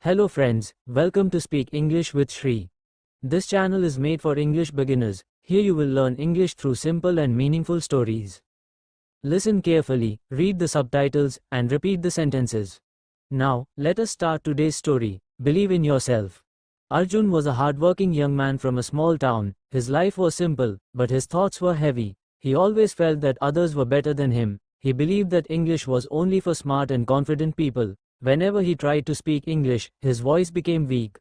Hello friends, welcome to Speak English with Shri. This channel is made for English beginners. Here you will learn English through simple and meaningful stories. Listen carefully, read the subtitles, and repeat the sentences. Now, let us start today's story. Believe in yourself. Arjun was a hardworking young man from a small town. His life was simple, but his thoughts were heavy. He always felt that others were better than him. He believed that English was only for smart and confident people. Whenever he tried to speak English, his voice became weak.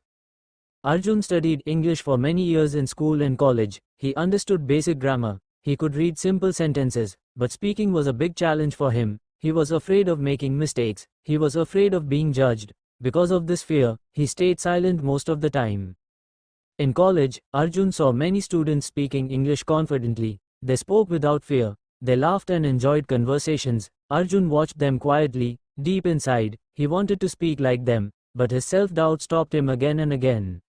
Arjun studied English for many years in school and college. He understood basic grammar. He could read simple sentences, but speaking was a big challenge for him. He was afraid of making mistakes. He was afraid of being judged. Because of this fear, he stayed silent most of the time. In college, Arjun saw many students speaking English confidently. They spoke without fear. They laughed and enjoyed conversations. Arjun watched them quietly. Deep inside, he wanted to speak like them, but his self-doubt stopped him again and again.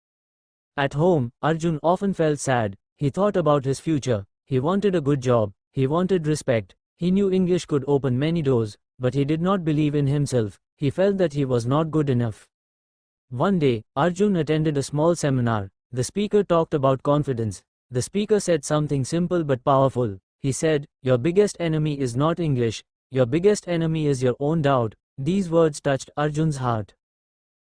At home, Arjun often felt sad. He thought about his future. He wanted a good job. He wanted respect. He knew English could open many doors, but he did not believe in himself. He felt that he was not good enough. One day, Arjun attended a small seminar. The speaker talked about confidence. The speaker said something simple but powerful. He said, "Your biggest enemy is not English. Your biggest enemy is your own doubt." These words touched Arjun's heart.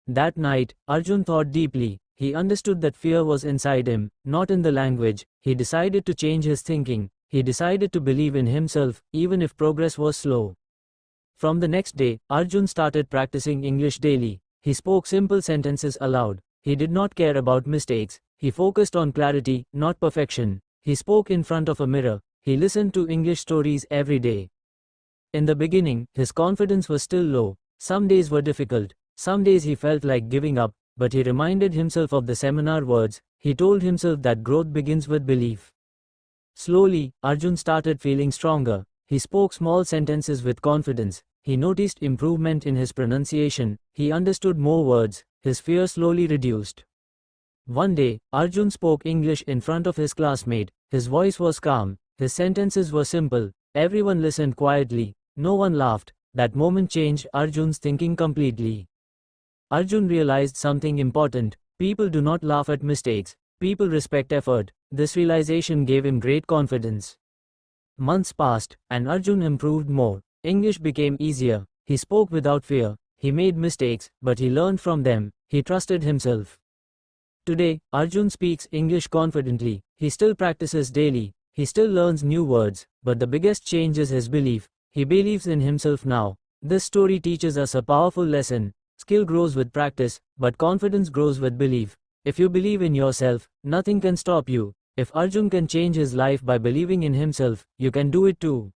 That night, Arjun thought deeply. He understood that fear was inside him, not in the language. He decided to change his thinking. He decided to believe in himself, even if progress was slow. From the next day, Arjun started practicing English daily. He spoke simple sentences aloud. He did not care about mistakes. He focused on clarity, not perfection. He spoke in front of a mirror. He listened to English stories every day. In the beginning, his confidence was still low. Some days were difficult. Some days he felt like giving up, but he reminded himself of the seminar words. He told himself that growth begins with belief. Slowly, Arjun started feeling stronger. He spoke small sentences with confidence. He noticed improvement in his pronunciation. He understood more words. His fear slowly reduced. One day, Arjun spoke English in front of his classmate. His voice was calm. His sentences were simple. Everyone listened quietly. No one laughed. That moment changed Arjun's thinking completely. Arjun realized something important. People do not laugh at mistakes. People respect effort. This realization gave him great confidence. Months passed, and Arjun improved more. English became easier. He spoke without fear. He made mistakes, but he learned from them. He trusted himself. Today, Arjun speaks English confidently. He still practices daily. He still learns new words, but the biggest change is his belief. He believes in himself now. This story teaches us a powerful lesson. Skill grows with practice, but confidence grows with belief. If you believe in yourself, nothing can stop you. If Arjun can change his life by believing in himself, you can do it too.